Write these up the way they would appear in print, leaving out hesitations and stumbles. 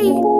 Bye!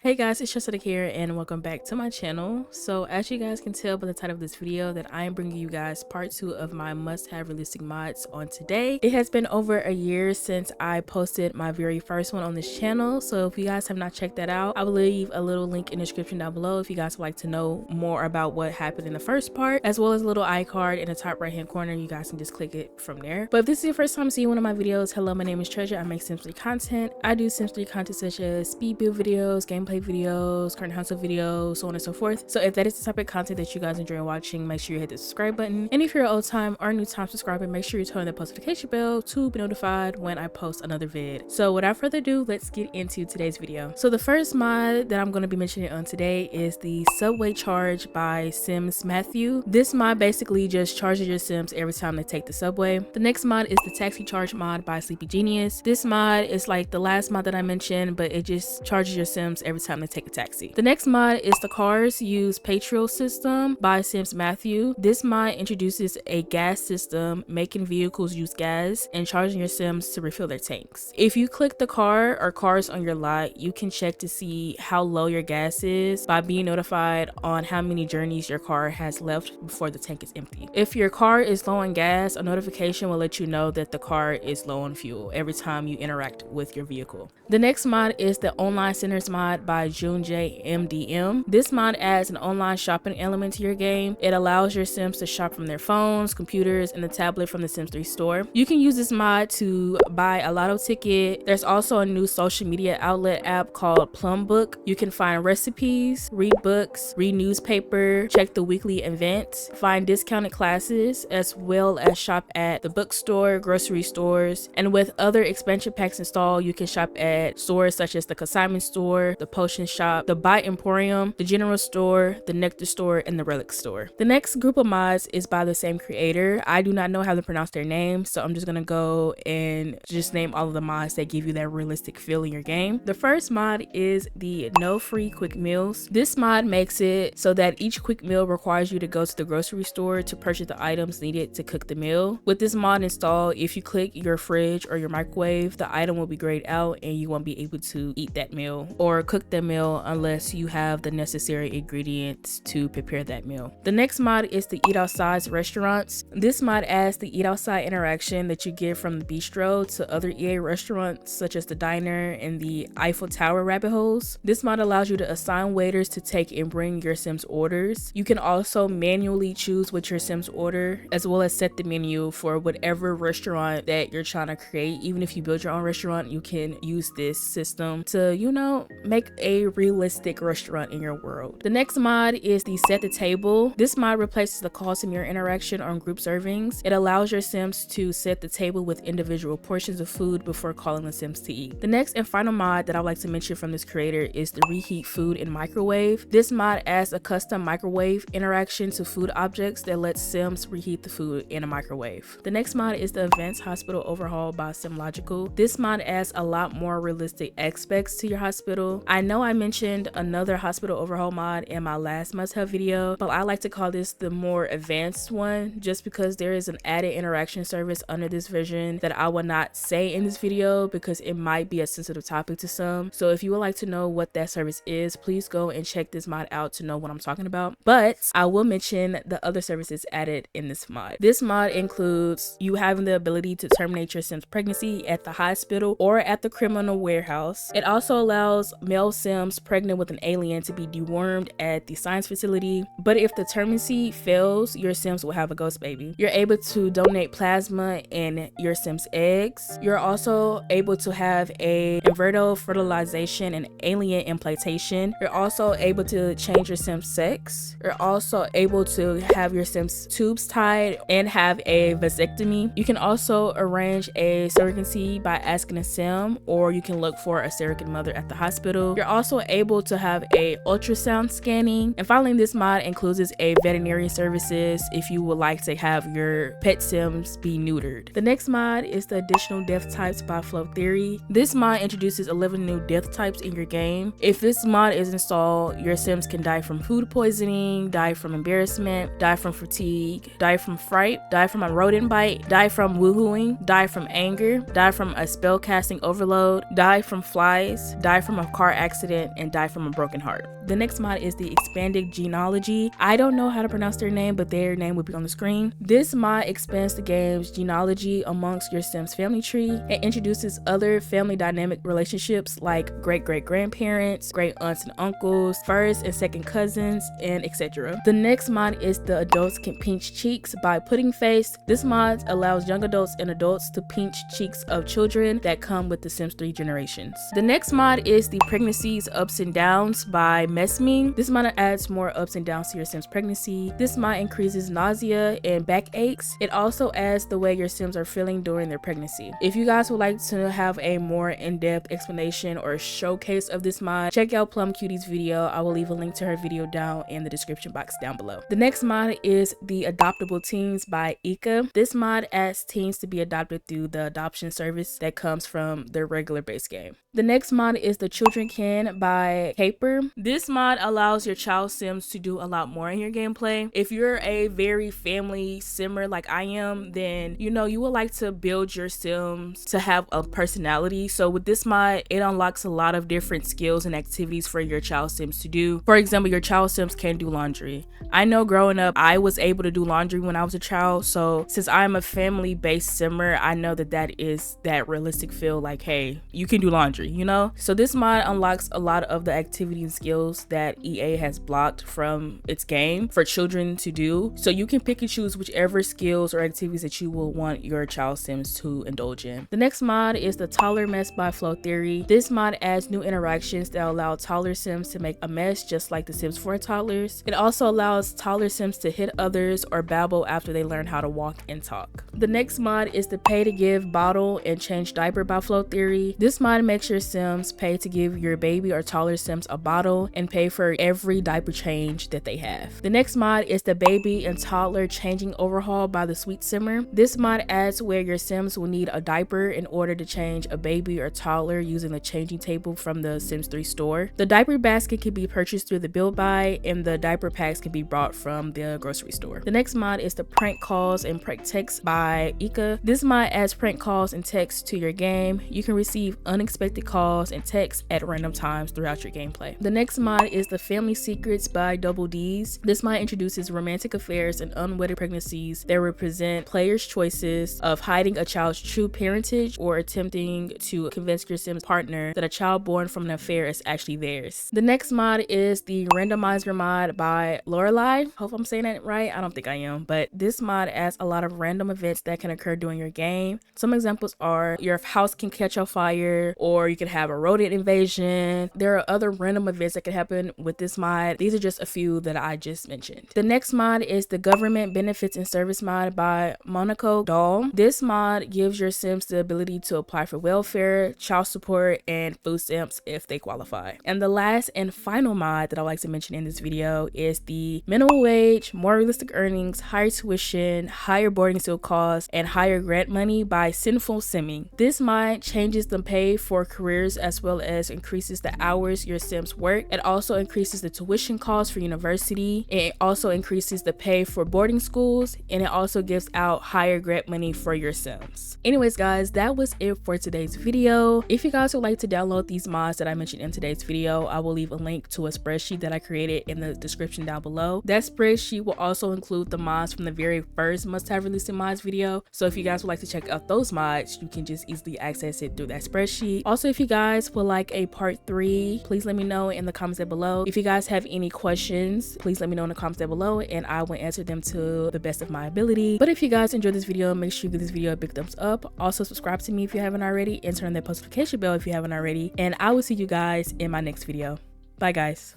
Hey guys, it's Jessica here and welcome back to my channel. So as you guys can tell by the title of this video that I am bringing you guys part 2 of my must-have realistic mods on today. It has been over a year since I posted my very first one on this channel, so if you guys have not checked that out, I will leave a little link in the description down below if you guys would like to know more about what happened in the first part, as well as a little iCard in the top right hand corner. You guys can just click it from there. But if this is your first time seeing one of my videos, hello, my name is Treasure. I make Sims 3 content. I do Sims 3 content such as speed build videos, gameplay videos, current house videos, so on and so forth. So if that is the type of content that you guys enjoy watching, make sure you hit the subscribe button. And if you're an old time or new time subscriber, make sure you turn on the post notification bell to be notified when I post another vid. So without further ado, let's get into today's video. So the first mod that I'm going to be mentioning on today is the subway charge by Sims Matthew. This mod basically just charges your Sims every time they take the subway. The next mod is the taxi charge mod by Sleepy Genius. This mod is like the last mod that I mentioned, but it just charges your Sims every time they take a taxi. The next mod is the cars use petrol system by Sims Matthew. This mod introduces a gas system making vehicles use gas and charging your Sims to refill their tanks. If you click the car or cars on your lot, you can check to see how low your gas is by being notified on how many journeys your car has left before the tank is empty. If your car is low on gas, a notification will let you know that the car is low on fuel every time you interact with your vehicle. The next mod is the online centers mod by JMDM. This mod adds an online shopping element to your game. It allows your Sims to shop from their phones, computers, and the tablet from the Sims 3 store. You can use this mod to buy a lotto ticket. There's also a new social media outlet app called Plum Book. You can find recipes, read books, read newspaper, check the weekly events, find discounted classes, as well as shop at the bookstore, grocery stores, and with other expansion packs installed, you can shop at stores such as the consignment store, the potion shop, the Buy Emporium, the general store, the nectar store, and the relic store. The next group of mods is by the same creator. I do not know how to pronounce their name, so I'm just gonna go and just name all of the mods that give you that realistic feel in your game. The first mod is the No Free Quick Meals. This mod makes it so that each quick meal requires you to go to the grocery store to purchase the items needed to cook the meal. With this mod installed, if you click your fridge or your microwave, the item will be grayed out and you won't be able to eat that meal or cook that meal unless you have the necessary ingredients to prepare that meal. The next mod is the Eat Outside restaurants. This mod adds the Eat Outside interaction that you get from the bistro to other EA restaurants such as the Diner and the Eiffel Tower rabbit holes. This mod allows you to assign waiters to take and bring your Sims orders. You can also manually choose what your Sims order, as well as set the menu for whatever restaurant that you're trying to create. Even if you build your own restaurant, you can use this system to, you know, make a realistic restaurant in your world. The next mod is the Set the Table. This mod replaces the call to mirror interaction on group servings. It allows your Sims to set the table with individual portions of food before calling the Sims to eat. The next and final mod that I would like to mention from this creator is the Reheat Food in Microwave. This mod adds a custom microwave interaction to food objects that lets Sims reheat the food in a microwave. The next mod is the Advanced Hospital Overhaul by SimLogical. This mod adds a lot more realistic aspects to your hospital. I know I mentioned another hospital overhaul mod in my last must-have video, but I like to call this the more advanced one just because there is an added interaction service under this version that I will not say in this video because it might be a sensitive topic to some. So if you would like to know what that service is, please go and check this mod out to know what I'm talking about. But I will mention the other services added in this mod. This mod includes you having the ability to terminate your Sim's pregnancy at the hospital or at the criminal warehouse. It also allows male Sims pregnant with an alien to be dewormed at the science facility, but if the terminacy fails, your Sims will have a ghost baby. You're able to donate plasma and your Sims eggs. You're also able to have a inverto fertilization and alien implantation. You're also able to change your Sim's sex. You're also able to have your Sims tubes tied and have a vasectomy. You can also arrange a surrogacy by asking a Sim, or you can look for a surrogate mother at the hospital. You're also able to have a ultrasound scanning. And finally, this mod includes a veterinary services if you would like to have your pet sims be neutered. The next mod is the additional death types by Flow Theory. This mod introduces 11 new death types in your game. If this mod is installed, your sims can die from food poisoning, die from embarrassment, die from fatigue, die from fright, die from a rodent bite, die from woohooing, die from anger, die from a spell casting overload, die from flies, die from a car accident, and die from a broken heart. The next mod is the expanded genealogy. I don't know how to pronounce their name, but their name will be on the screen. This mod expands the game's genealogy amongst your Sims family tree and introduces other family dynamic relationships like great-great-grandparents, great aunts and uncles, first and second cousins, and etc. The next mod is the adults can pinch cheeks by Pudding Face. This mod allows young adults and adults to pinch cheeks of children that come with the Sims 3 generations. The next mod is the pregnancies ups and downs by Messming. This mod adds more ups and downs to your Sims pregnancy. This mod increases nausea and backaches. It also adds the way your Sims are feeling during their pregnancy. If you guys would like to have a more in-depth explanation or showcase of this mod, check out Plum Cutie's video. I will leave a link to her video down in the description box down below. The next mod is the adoptable teens by Ika. This mod asks teens to be adopted through the adoption service that comes from their regular base game. The next mod is the Children Can by Caper. This mod allows your child sims to do a lot more in your gameplay. If you're a very family simmer like I am, then you know you would like to build your sims to have a personality. So with this mod, it unlocks a lot of different skills and activities for your child sims to do. For example, your child sims can do laundry. I know growing up, I was able to do laundry when I was a child. So since I'm a family-based simmer, I know that is that realistic feel like, hey, you can do laundry, you know? So this mod unlocks a lot of the activity and skills that EA has blocked from its game for children to do. So you can pick and choose whichever skills or activities that you will want your child sims to indulge in. The next mod is the Toddler Mess by Flow Theory. This mod adds new interactions that allow toddler sims to make a mess just like the Sims 4 toddlers. It also allows toddler sims to hit others or babble after they learn how to walk and talk. The next mod is the Pay to Give Bottle and Change Diaper by Flow Theory. This mod makes your sims pay to give your baby or toddler sims a bottle and pay for every diaper change that they have. The next mod is the Baby and Toddler Changing Overhaul by the Sweet Simmer. This mod adds where your sims will need a diaper in order to change a baby or toddler using the changing table from the Sims 3 store. The diaper basket can be purchased through the Build Buy, and the diaper packs can be bought from the grocery store. The next mod is the Prank Calls and Prank Texts by Ika. This mod adds prank calls and texts to your game. You can receive unexpected calls and texts at random times throughout your gameplay. The next mod is the Family Secrets by Double D's. This mod introduces romantic affairs and unwedded pregnancies that represent players' choices of hiding a child's true parentage or attempting to convince your Sims partner that a child born from an affair is actually theirs. The next mod is the Randomizer mod by Lorelei. Hope I'm saying that right. I don't think I am, but this mod adds a lot of random events that can occur during your game. Some examples are your house can catch on fire, or you can have a rodent invasion. There are other random events that can happen with this mod. These are just a few that I just mentioned. The next mod is the Government Benefits and Service mod by Monaco Doll. This mod gives your Sims the ability to apply for welfare, child support, and food stamps if they qualify. And the last and final mod that I like to mention in this video is the minimum wage, more realistic earnings, higher tuition, higher boarding school costs, and higher grant money by Sinful Simming. This mod changes the pay for careers as well as increases the hours your Sims work. It also increases the tuition costs for university. It also increases the pay for boarding schools, and it also gives out higher grant money for your Sims. Anyways guys, that was it for today's video. If you guys would like to download these mods that I mentioned in today's video, I will leave a link to a spreadsheet that I created in the description down below. That spreadsheet will also include the mods from the very first must-have released in mods video. So if you guys would like to check out those mods, you can just easily access it through that spreadsheet. Also, if you guys would like a part 3, please let me know in the comments down below. If you guys have any questions, please let me know in the comments down below and I will answer them to the best of my ability. But if you guys enjoyed this video, make sure you give this video a big thumbs up. Also subscribe to me if you haven't already, and turn on that post notification bell if you haven't already. And I will see you guys in my next video. Bye guys.